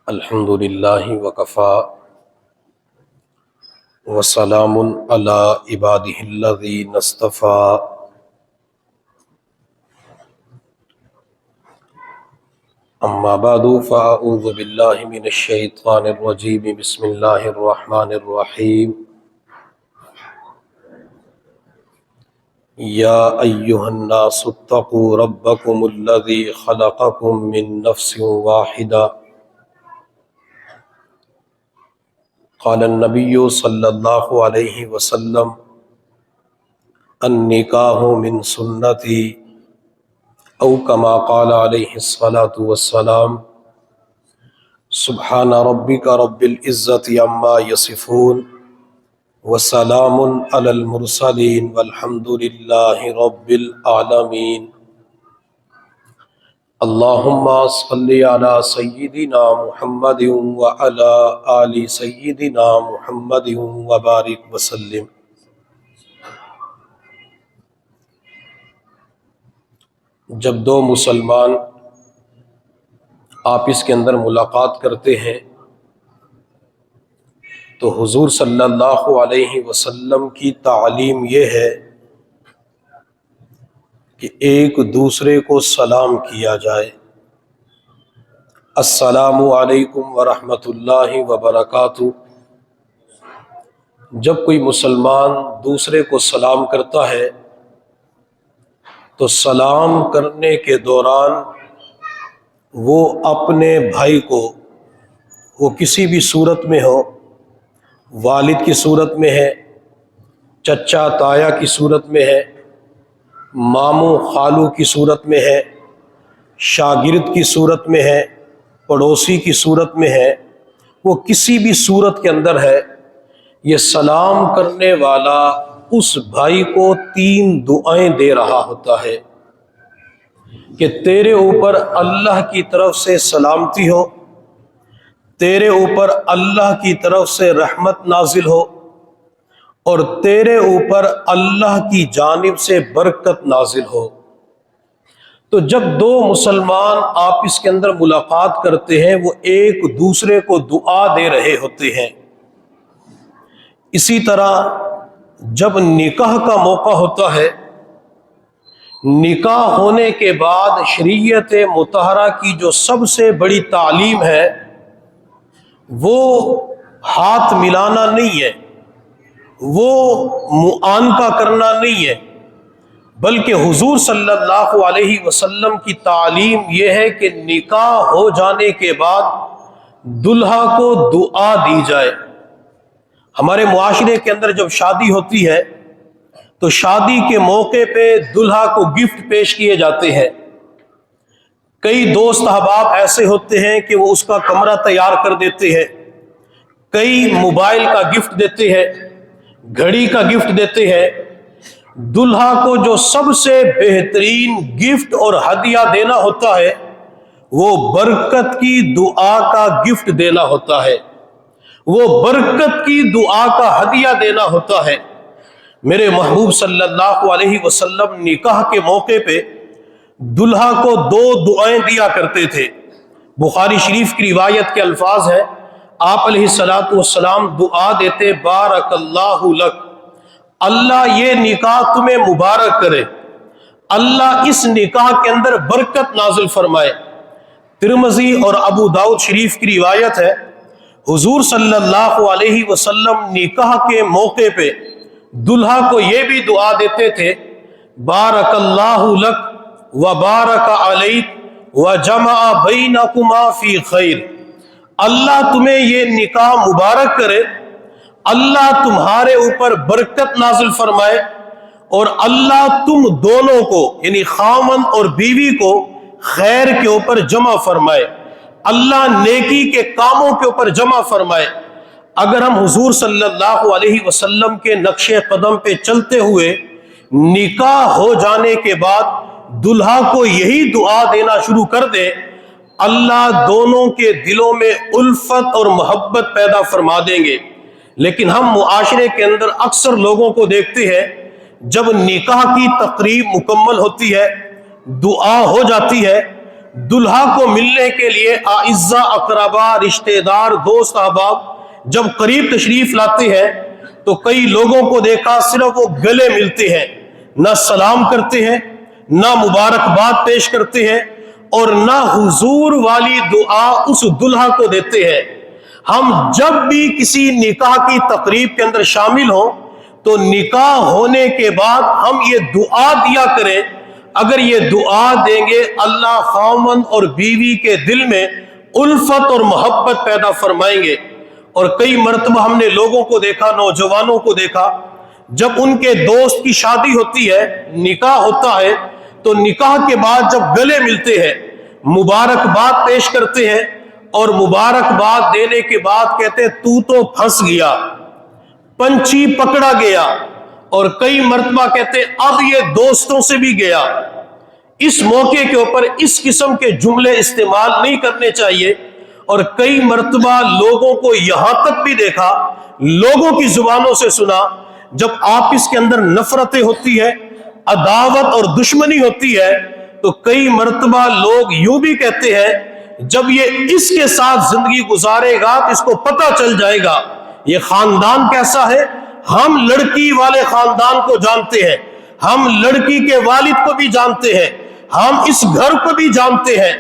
الحمد للہ وکفا وسلام علی عبادہ الذین اصطفیٰ اما بعد فاعوذ باللہ من الشیطان الرجیم بسم اللہ الرحمن الرحیم یا ایہا الناس اتقوا ربکم الذی خلقکم من نفس واحدہ قال النبی صلی اللہ علیہ وسلم النکاح من سنتی او کما قال علیہ الصلاۃ والسلام سبحان ربک رب العزت عما یصفون وسلام علی المرسلین والحمد للہ رب العالمین اللہم صلی علی سیدنا محمد وعلی آل سیدنا محمد وبارک وسلم۔ جب دو مسلمان آپس کے اندر ملاقات کرتے ہیں تو حضور صلی اللہ علیہ وسلم کی تعلیم یہ ہے کہ ایک دوسرے کو سلام کیا جائے، السلام علیکم ورحمۃ اللہ وبرکاتہ۔ جب کوئی مسلمان دوسرے کو سلام کرتا ہے تو سلام کرنے کے دوران وہ اپنے بھائی کو، وہ کسی بھی صورت میں ہو، والد کی صورت میں ہے، چچا تایا کی صورت میں ہے، ماموں خالو کی صورت میں ہے، شاگرد کی صورت میں ہے، پڑوسی کی صورت میں ہے، وہ کسی بھی صورت کے اندر ہے، یہ سلام کرنے والا اس بھائی کو 3 دعائیں دے رہا ہوتا ہے کہ تیرے اوپر اللہ کی طرف سے سلامتی ہو، تیرے اوپر اللہ کی طرف سے رحمت نازل ہو، اور تیرے اوپر اللہ کی جانب سے برکت نازل ہو۔ تو جب دو مسلمان آپس کے اندر ملاقات کرتے ہیں وہ ایک دوسرے کو دعا دے رہے ہوتے ہیں۔ اسی طرح جب نکاح کا موقع ہوتا ہے، نکاح ہونے کے بعد شریعت مطہرہ کی جو سب سے بڑی تعلیم ہے وہ ہاتھ ملانا نہیں ہے، وہ معانقہ کرنا نہیں ہے، بلکہ حضور صلی اللہ علیہ وسلم کی تعلیم یہ ہے کہ نکاح ہو جانے کے بعد دلہا کو دعا دی جائے۔ ہمارے معاشرے کے اندر جب شادی ہوتی ہے تو شادی کے موقع پہ دلہا کو گفٹ پیش کیے جاتے ہیں۔ کئی دوست احباب ایسے ہوتے ہیں کہ وہ اس کا کمرہ تیار کر دیتے ہیں، کئی موبائل کا گفٹ دیتے ہیں، گھڑی کا گفٹ دیتے ہیں۔ دلہا کو جو سب سے بہترین گفٹ اور ہدیہ دینا ہوتا ہے وہ برکت کی دعا کا گفٹ دینا ہوتا ہے، وہ برکت کی دعا کا ہدیہ دینا ہوتا ہے۔ میرے محبوب صلی اللہ علیہ وسلم نکاح کے موقع پہ دلہا کو 2 دعائیں دیا کرتے تھے۔ بخاری شریف کی روایت کے الفاظ ہیں، آپ علیہ الصلوۃ والسلام دعا دیتے، بارک اللہ لک، اللہ یہ نکاح تمہیں مبارک کرے، اللہ اس نکاح کے اندر برکت نازل فرمائے۔ ترمذی اور ابو داؤد شریف کی روایت ہے، حضور صلی اللہ علیہ وسلم نکاح کے موقع پہ دلہا کو یہ بھی دعا دیتے تھے، بارک اللہ لک وبارک علیک وجمع بینکما فی خیر، اللہ تمہیں یہ نکاح مبارک کرے، اللہ تمہارے اوپر برکت نازل فرمائے، اور اللہ تم دونوں کو یعنی خاوند اور بیوی کو خیر کے اوپر جمع فرمائے، اللہ نیکی کے کاموں کے اوپر جمع فرمائے۔ اگر ہم حضور صلی اللہ علیہ وسلم کے نقش قدم پہ چلتے ہوئے نکاح ہو جانے کے بعد دلہا کو یہی دعا دینا شروع کر دیں، اللہ دونوں کے دلوں میں الفت اور محبت پیدا فرما دیں گے۔ لیکن ہم معاشرے کے اندر اکثر لوگوں کو دیکھتے ہیں، جب نکاح کی تقریب مکمل ہوتی ہے، دعا ہو جاتی ہے، दुल्हा को मिलने के लिए आइज़ा अकरबा रिश्ते दार दोस्त अहबाब जब करीब तशरीफ लाते हैं तो कई लोगों को देखा सिर्फ वो गले मिलते हैं, ना सलाम करते हैं, ना मुबारकबाद पेश करते हैं और ना हुजूर वाली दुआ उस दुल्हा को देते हैं। हम जब भी किसी निकाह की तकरीब के अंदर शामिल हो तो निकाह होने के बाद हम ये दुआ दिया करें। अगर ये दुआ देंगे अल्लाह खामन और बीवी के दिल में उल्फत और मोहब्बत पैदा फरमाएंगे। और कई मरतबा हमने लोगों को देखा, नौजवानों को देखा, जब उनके दोस्त की शादी होती है, निकाह होता है, तो निकाह के बाद जब गले मिलते हैं, मुबारकबाद पेश करते हैं और मुबारकबाद देने के बाद कहते हैं तू तो फंस गया, पंछी पकड़ा गया, और कई मरतबा कहते अब ये दोस्तों से भी गया। इस मौके के ऊपर इस किस्म के जुमले इस्तेमाल नहीं करने चाहिए। और कई मरतबा लोगों को यहां तक भी देखा, लोगों की जुबानों से सुना, जब आपस के अंदर नफरतें होती है, अदावत और दुश्मनी होती है, तो कई मरतबा लोग यूं भी कहते हैं जब ये इसके साथ जिंदगी गुजारेगा तो इसको पता चल जाएगा ये खानदान कैसा है। हम लड़की वाले खानदान को जानते हैं, हम लड़की के वालिद को भी जानते हैं, हम इस घर को भी जानते हैं।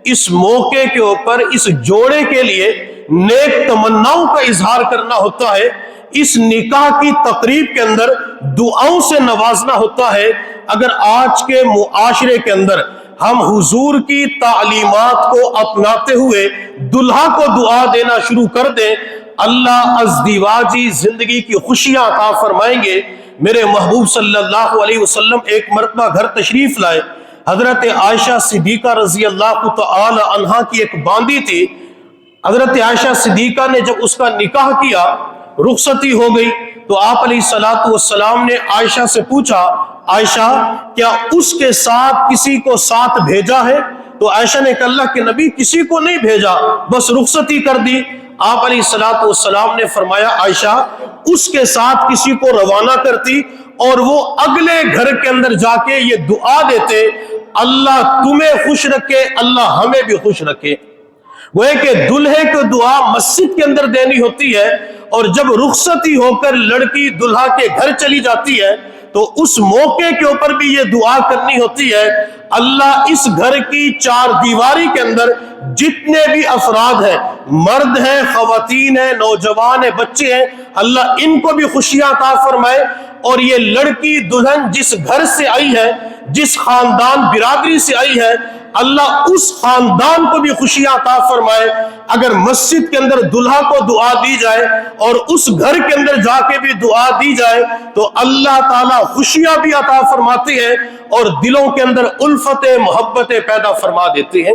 इस मौके के ऊपर इस जोड़े के लिए नेक तमन्नाओं का इजहार करना होता है। इस निकाह की तकरीब के अंदर दुआओं से नवाजना होता है। अगर आज के मुआशरे के अंदर हम हुजूर की तालीमात को अपनाते हुए दुल्हा को दुआ देना शुरू कर दें, अल्लाह अज़दिवाजी जिंदगी की खुशियां अता फरमाएंगे। मेरे महबूब सल्लल्लाहु अलैहि वसल्लम एक मरतबा घर तशरीफ लाए। हजरत आयशा सिद्दीका रजी अल्लाह तआला अन्हा की एक बांदी थी। हजरत आयशा सिद्दीका ने जब उसका निकाह किया, रुखसती हो गई, तो आप अलैहिस्सलातु वस्सलाम ने आयशा से पूछा, आयशा क्या उसके साथ किसी को साथ भेजा है? तो आयशा ने कहा अल्लाह के नबी किसी को नहीं भेजा, बस रुखसती कर दी। आप अलैहिस्सलातु वस्सलाम ने फरमाया आयशा उसके साथ किसी को रवाना करती और वो अगले घर के अंदर जाके ये दुआ देते, अल्लाह तुम्हें खुश रखे, अल्लाह हमें भी खुश रखे। वो है कि दुल्हे को दुआ मस्जिद के अंदर देनी होती है और जब रुखसती होकर लड़की दुल्हा के घर चली जाती है तो उस मौके के ऊपर भी ये दुआ करनी होती है, अल्लाह इस घर की चार दीवारी के अंदर जितने भी अफराद हैं, मर्द हैं, खवातीन हैं, नौजवान हैं, बच्चे हैं, अल्लाह इनको भी खुशियां अता फरमाए। और ये लड़की दुल्हन जिस घर से आई है, जिस खानदान बिरादरी से आई है, अल्लाह उस खानदान को भी खुशियां अता फरमाए। अगर मस्जिद के अंदर दुल्हा को दुआ दी जाए और उस घर के अंदर जाके भी दुआ दी जाए तो अल्लाह ताला खुशियां भी अता फरमाते हैं और दिलों के अंदर उल्फतें मोहब्बतें पैदा फरमा देते हैं।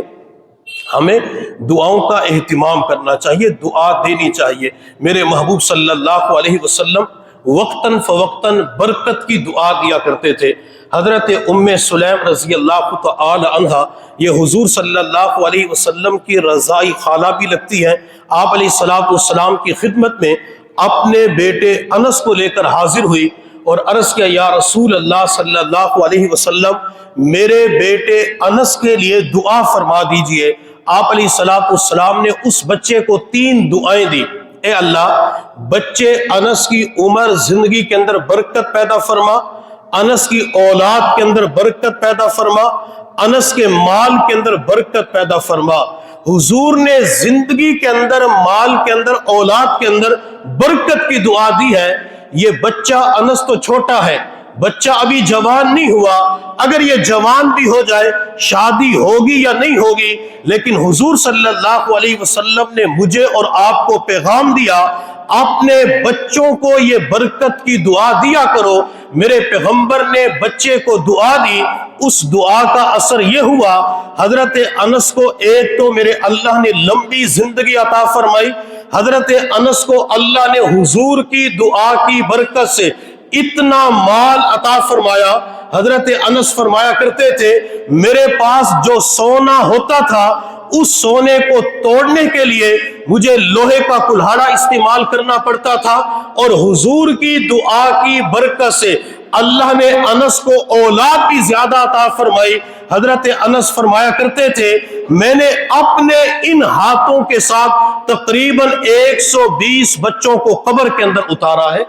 हमें दुआओं का एहतिमाम करना चाहिए, दुआ देनी चाहिए। मेरे महबूब सल्लल्लाहु अलैहि वसल्लम वक्तन फवक्तन बरकत की दुआ दिया करते थे। हजरत उम्मे सुलैम रजी अल्लाह तआला अन्हा ये हुजूर सल्लल्लाहु अलैहि वसल्लम की रज़ाई खाला भी लगती है। आप अलैहिस्सलातु वस्सलाम की खिदमत में अपने बेटे अनस को लेकर हाजिर हुई और अर्ज किया, या रसूल अल्लाह सल्लल्लाहु अलैहि वसल्लम मेरे बेटे अनस के लिए दुआ फरमा दीजिए। आप अलैहिस्सलातु वस्सलाम ने उस बच्चे को 3 दुआएं दी। ए अल्लाह, बच्चे अनस की उम्र जिंदगी के अंदर बरकत पैदा फरमा, अनस की औलाद के अंदर बरकत पैदा फरमा, अनस के माल के अंदर बरकत पैदा फरमा। हुजूर ने जिंदगी के अंदर, माल के अंदर, औलाद के अंदर बरकत की दुआ दी है। ये बच्चा अनस तो छोटा है, बच्चा अभी जवान नहीं हुआ, अगर ये जवान भी हो जाए, शादी होगी या नहीं होगी, लेकिन हुजूर सल्लल्लाहु अलैहि वसल्लम ने मुझे और आपको पैगाम दिया, अपने बच्चों को ये बरकत की दुआ दिया करो। मेरे पैगंबर ने बच्चे को दुआ दी, उस दुआ का असर ये हुआ, हजरत अनस को एक तो मेरे अल्लाह ने लंबी जिंदगी अता फरमाई, हजरत अनस को अल्लाह ने हुजूर की दुआ की बरकत से इतना माल अता फरमाया। हजरत अनस फरमाया करते थे, मेरे पास जो सोना होता था उस सोने को तोड़ने के लिए मुझे लोहे का कुल्हाड़ा इस्तेमाल करना पड़ता था और हुजूर की दुआ की बरकत से अल्लाह ने अनस को औलाद भी ज्यादा अता फरमाई। हजरत अनस फरमाया करते थे, मैंने अपने इन हाथों के साथ तकरीबन 120 बच्चों को कब्र के अंदर उतारा है।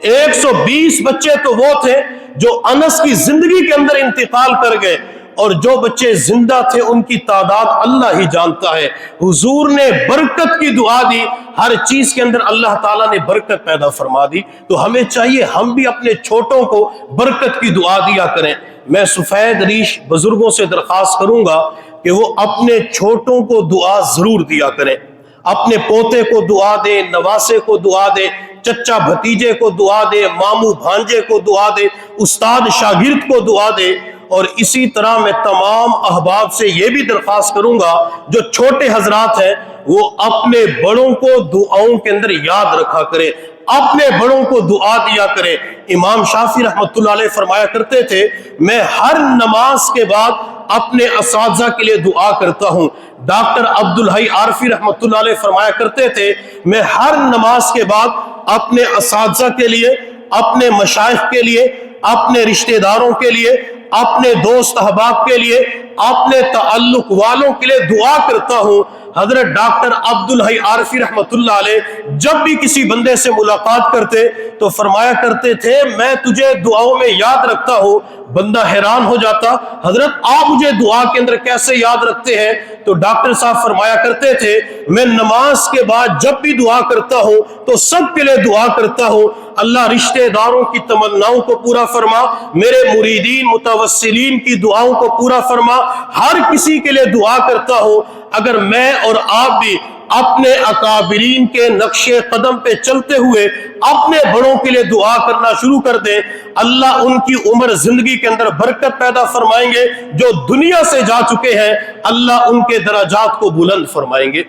120 बच्चे तो वो थे जो अनस की जिंदगी के अंदर इंतकाल कर गए, और जो बच्चे जिंदा थे उनकी तादाद अल्लाह ही जानता है। हुजूर ने बरकत की दुआ दी, हर चीज के अंदर अल्लाह ताला ने बरकत पैदा फरमा दी। तो हमें चाहिए हम भी अपने छोटों को बरकत की दुआ दिया करें। मैं सफेद रीश बुजुर्गों से दरख्वास्त करूंगा कि वो अपने छोटों को दुआ जरूर दिया करें। अपने पोते को दुआ दे, नवासे को दुआ दे, चचा भतीजे को दुआ दे, मामू भांजे को दुआ दे, उस्ताद शागिर्द को दुआ दे। और इसी तरह मैं तमाम अहबाब से यह भी दरख्वास्त करूंगा जो छोटे हजरात हैं वो अपने बड़ों को दुआओं के अंदर याद रखा करें, अपने बड़ों को दुआ दिया करें। इमाम शाफी रहमतुल्लाह अलैह फरमाया करते थे, मैं हर नमाज के बाद अपने असातिज़ा के लिए दुआ करता हूं। डॉक्टर अब्दुल हई आरफी रहमतुल्लाह अलैह फरमाया करते थे, मैं हर नमाज के बाद अपने असातिज़ा के लिए, अपने मशाइख के लिए, अपने रिश्तेदारों के लिए, अपने दोस्त अहबाब के लिए, अपने ताल्लुक वालों के लिए दुआ करता हूं। हजरत डॉक्टर अब्दुल हई आरफी रहमतुल्लाह अलैह जब भी किसी बंदे से मुलाकात करते तो फरमाया करते थे, मैं तुझे दुआओं में याद रखता हूं। बंदा हैरान हो जाता, हजरत आप मुझे दुआ के अंदर कैसे याद रखते हैं? तो डॉक्टर साहब फरमाया करते थे, मैं नमाज के बाद जब भी दुआ करता हूं तो सबके लिए दुआ करता हूं, अल्लाह रिश्तेदारों की तमन्नाओं को पूरा फरमा, मेरे मुरीदीन मुतवस्सिलीन की दुआओं को पूरा फरमा, हर किसी के लिए दुआ करता हूं। अगर मैं और आप भी अपने अकाबिरीन के नक्शे कदम पे चलते हुए अपने बड़ों के लिए दुआ करना शुरू कर दें, अल्लाह उनकी उम्र जिंदगी के अंदर बरकत पैदा फरमाएंगे। जो दुनिया से जा चुके हैं अल्लाह उनके दराजात को बुलंद फरमाएंगे।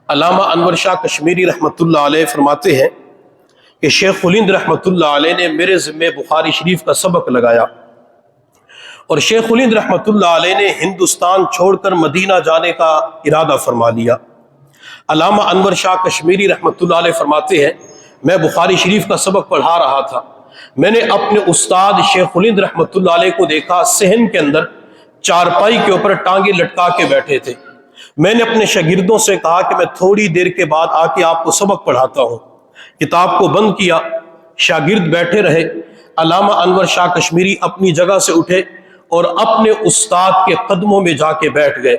अल्लामा अनवर शाह कश्मीरी रहमतुल्लाह अलैह फरमाते हैं कि शेख उलिंद रहमतुल्लाह अलैह ने मेरे ज़िम्मे बुखारी शरीफ का सबक लगाया, और शेख उलिंद रहमतुल्लाह अलैह ने हिंदुस्तान छोड़कर मदीना जाने का इरादा फरमा लिया। अल्लामा अनवर शाह कश्मीरी रहमतुल्लाह अलैह फरमाते हैं, मैं बुखारी शरीफ का सबक पढ़ा रहा था, मैंने अपने उस्ताद शेख उलिंद रहमतुल्लाह अलैह को देखा सहन के अंदर चारपाई के ऊपर टांगे लटका के बैठे थे। मैंने अपने शागिर्दों से कहा कि मैं थोड़ी देर के बाद आके आपको सबक पढ़ाता हूँ। किताब को बंद किया, शागिर्द बैठे रहे। अल्लामा अनवर शाह कश्मीरी अपनी जगह से उठे और अपने उस्ताद के कदमों में जाके बैठ गए।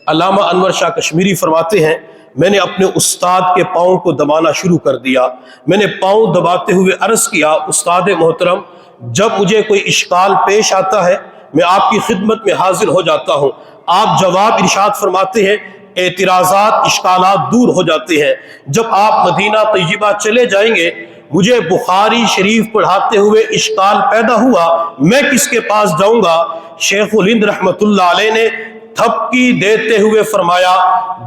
अल्लामा अनवर शाह कश्मीरी फरमाते हैं, मैंने अपने उस्ताद के पाँव को दबाना शुरू कर दिया। मैंने पाँव दबाते हुए अर्ज किया, उस्ताद मोहतरम, जब मुझे कोई इश्काल पेश आता है मैं आपकी खिदमत में हाजिर हो जाता हूँ। आप जवाब इरशाद फरमाते हैं, एतराज़ात इश्कालात दूर हो जाते हैं। जब आप मदीना तैयबा चले जाएंगे, मुझे बुखारी शरीफ पढ़ाते हुए इश्काल पैदा हुआ, मैं किसके पास जाऊंगा? शेख उलिंद रहमतुल्लाह अलैह ने थपकी देते हुए फरमाया,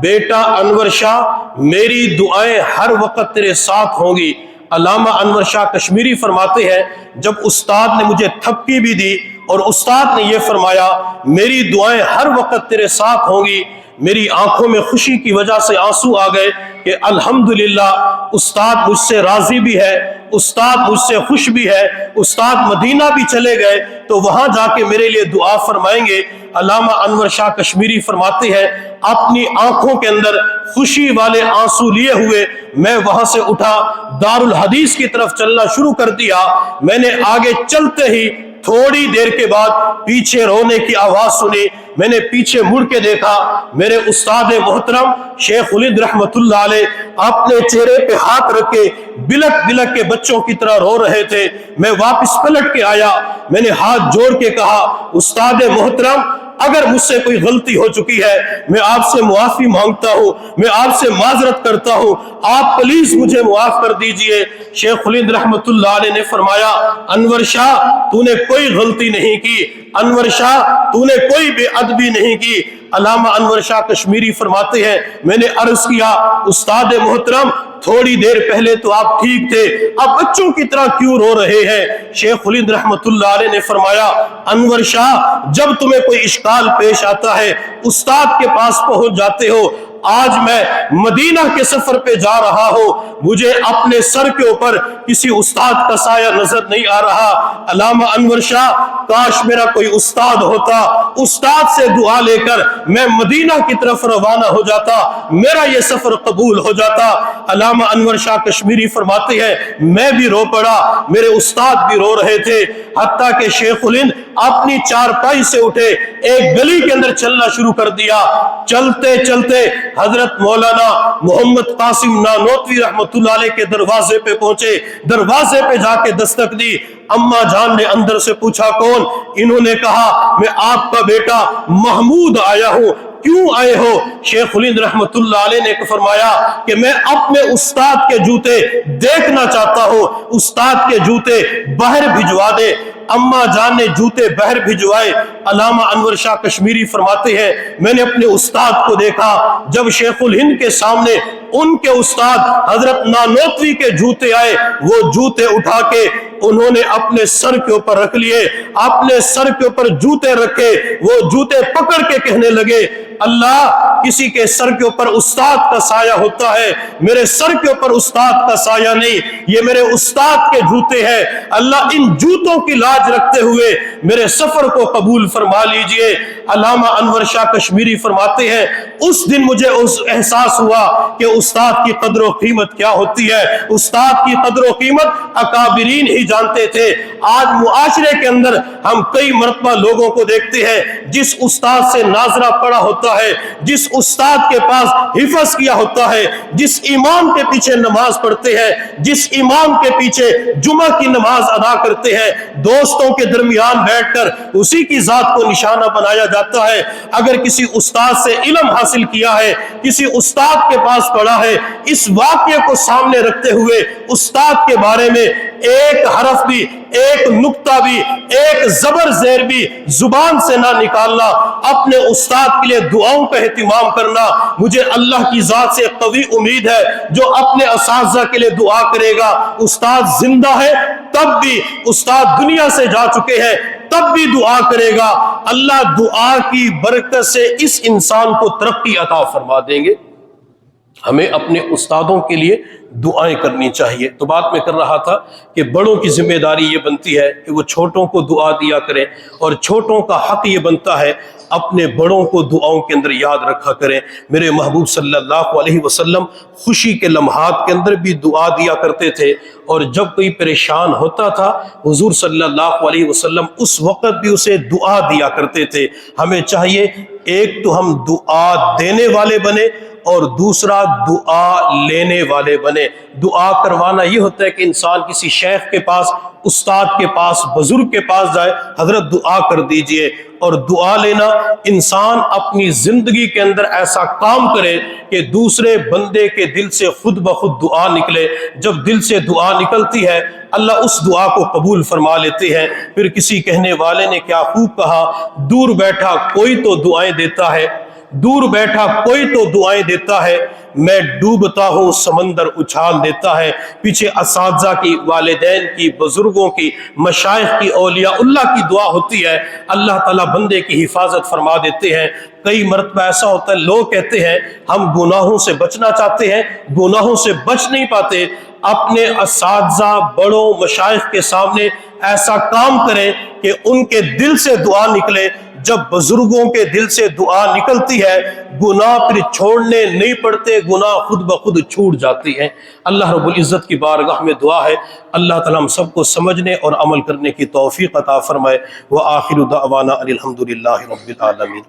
बेटा अनवर शाह, मेरी दुआएं हर वक्त तेरे साथ होंगी। अल्लामा अनवर शाह कश्मीरी फरमाते हैं, जब उस्ताद ने मुझे थपकी भी दी और उस्ताद ने यह फरमाया, मेरी दुआएं हर वक्त तेरे साथ होंगी, मेरी आंखों में खुशी की वजह से आंसू आ गए कि अल्हम्दुलिल्लाह उस्ताद मुझसे राजी भी है, उस्ताद मुझसे खुश भी है। उस्ताद मदीना भी चले गए तो वहां जाके मेरे लिए दुआ फरमाएंगे। अल्लामा अनवर शाह कश्मीरी फरमाते हैं, अपनी आंखों के अंदर खुशी वाले आंसू लिए हुए मैं वहां से उठा, दारुल हदीस की तरफ चलना शुरू कर दिया। मैंने आगे चलते ही थोड़ी देर के बाद पीछे रोने की आवाज सुनी। मैंने पीछे मुड़ के देखा, मेरे उस्ताद मोहतरम शेख उलिंद रहमतुल्लाह अलैह अपने चेहरे पे हाथ रख के बिलक बिलक के बच्चों की तरह रो रहे थे। मैं वापस पलट के आया, मैंने हाथ जोड़ के कहा, उस्ताद मोहतरम, अगर मुझसे कोई गलती हो चुकी है मैं आपसे मुआफी मांगता हूँ, मैं आपसे माजरत करता हूँ, आप प्लीज मुझे मुआफ कर दीजिए। शेख उलिंद रहमतुल्लाह अलैह ने फरमाया, अनवर शाह तूने कोई गलती नहीं की, अनवर शाह तूने कोई बेअदबी नहीं की। अल्लामा अनवर शाह कश्मीरी फरमाते हैं, मैंने अर्ज किया, उस्ताद मोहतरम थोड़ी देर पहले तो आप ठीक थे, अब बच्चों की तरह क्यों रो रहे हैं? शेख उलिंद रहमतुल्लाह अलैह ने फरमाया, अनवर शाह जब तुम्हें कोई इश्काल पेश आता है उस्ताद के पास पहुंच जाते हो, آج میں مدینہ کے سفر پہ جا رہا ہوں، مجھے اپنے سر کے اوپر کسی استاد کا سایہ نظر نہیں آ رہا۔ علامہ انور شاہ، کاش میرا کوئی استاد ہوتا، استاد سے دعا لے کر میں مدینہ کی طرف روانہ ہو جاتا، میرا یہ سفر قبول ہو جاتا۔ علامہ انور شاہ کشمیری فرماتے ہیں میں بھی رو پڑا، میرے استاد بھی رو رہے تھے، حتیٰ کہ شیخ الہند اپنی چارپائی سے اٹھے، ایک گلی کے اندر چلنا شروع کر دیا۔ چلتے چلتے حضرت مولانا محمد قاسم نانوتوی رحمۃ اللہ علیہ کے دروازے پہ پہنچے، دروازے پہ جا کے دستک دی۔ اماں جان نے اندر سے پوچھا کون؟ انہوں نے کہا میں آپ کا بیٹا محمود آیا ہوں۔ کیوں آئے ہو؟ شیخ الہند رحمت اللہ علیہ نے فرمایا کہ میں اپنے استاد کے جوتے دیکھنا چاہتا ہوں، استاد کے جوتے باہر بھجوا دے۔ اماں جان نے جوتے باہر بھجوائے۔ علامہ انور شاہ کشمیری فرماتے ہیں میں نے اپنے استاد کو دیکھا، جب شیخ الہند کے سامنے ان کے استاد حضرت نانوتوی کے جوتے آئے، وہ جوتے اٹھا کے انہوں نے اپنے سر کے اوپر رکھ لیے، اپنے سر کے اوپر جوتے رکھے، وہ جوتے پکڑ کے کہنے لگے اللہ، کسی کے سر کے اوپر استاد کا سایہ ہوتا ہے، میرے سر کے اوپر استاد کا سایہ نہیں، یہ میرے استاد کے جوتے ہیں، اللہ ان جوتوں کی لاج رکھتے ہوئے میرے سفر کو قبول فرما لیجئے۔ علامہ انور شاہ کشمیری فرماتے ہیں اس دن مجھے احساس ہوا کہ استاد کی قدر و قیمت کیا ہوتی ہے، استاد کی قدر و قیمت اکابرین ہی جانتے تھے۔ آج معاشرے کے اندر ہم کئی مرتبہ لوگوں کو دیکھتے ہیں جس استاد سے ناظرہ پڑھا ہوتا ہے، جس استاد کے پاس حفظ کیا ہوتا ہے، جس امام کے پیچھے نماز پڑھتے ہیں، جس امام کے پیچھے جمعہ کی نماز ادا کرتے ہیں، دوستوں کے درمیان بیٹھ کر اسی کی ذات کو نشانہ بنایا جاتا ہے۔ اگر کسی استاد سے علم حاصل کیا ہے، کسی استاد کے پاس پڑھا ہے، اس واقعے کو سامنے رکھتے ہوئے استاد کے بارے میں ایک حرف بھی، ایک نقطہ بھی، ایک زبر زیر بھی زبان سے نہ نکالنا، اپنے استاد کے لیے دعاؤں کا اہتمام کرنا۔ مجھے اللہ کی ذات سے قوی امید ہے جو اپنے اساتذہ کے لیے دعا کرے گا، استاد زندہ ہے تب بھی، استاد دنیا سے جا چکے ہیں تب بھی دعا کرے گا، اللہ دعا کی برکت سے اس انسان کو ترقی عطا فرما دیں گے۔ ہمیں اپنے استادوں کے لیے دعائیں کرنی چاہیے۔ تو بات میں کر رہا تھا کہ بڑوں کی ذمہ داری یہ بنتی ہے کہ وہ چھوٹوں کو دعا دیا کریں، اور چھوٹوں کا حق یہ بنتا ہے اپنے بڑوں کو دعاؤں کے اندر یاد رکھا کریں۔ میرے محبوب صلی اللہ علیہ وسلم خوشی کے لمحات کے اندر بھی دعا دیا کرتے تھے، اور جب کوئی پریشان ہوتا تھا حضور صلی اللہ علیہ وسلم اس وقت بھی اسے دعا دیا کرتے تھے۔ ہمیں چاہیے ایک تو ہم دعا دینے والے بنے، اور دوسرا دعا لینے والے بنے۔ دعا کروانا یہ ہوتا ہے کہ انسان کسی شیخ کے پاس، استاد کے پاس، بزرگ کے پاس جائے، حضرت دعا کر دیجئے، اور دعا لینا انسان اپنی زندگی کے اندر ایسا کام کرے کہ دوسرے بندے کے دل سے خود بخود دعا نکلے۔ جب دل سے دعا نکلتی ہے اللہ اس دعا کو قبول فرما لیتے ہیں۔ پھر کسی کہنے والے نے کیا خوب کہا، دور بیٹھا کوئی تو دعائیں دیتا ہے، دور بیٹھا کوئی تو دعائیں دیتا ہے، میں ڈوبتا ہوں سمندر اچھال دیتا ہے۔ پیچھے اساتذہ کی، والدین کی، بزرگوں کی، مشائخ کی، اولیاء اللہ کی دعا ہوتی ہے، اللہ تعالیٰ بندے کی حفاظت فرما دیتے ہیں۔ کئی مرتبہ ایسا ہوتا ہے لوگ کہتے ہیں ہم گناہوں سے بچنا چاہتے ہیں، گناہوں سے بچ نہیں پاتے۔ اپنے اساتذہ، بڑوں، مشائخ کے سامنے ایسا کام کریں کہ ان کے دل سے دعا نکلے۔ جب بزرگوں کے دل سے دعا نکلتی ہے گناہ پھر چھوڑنے نہیں پڑتے، گناہ خود بخود چھوٹ جاتی ہیں۔ اللہ رب العزت کی بارگاہ میں دعا ہے اللہ تعالیٰ ہم سب کو سمجھنے اور عمل کرنے کی توفیق عطا فرمائے۔ وآخر دعوانا ان الحمد للہ رب العالمین۔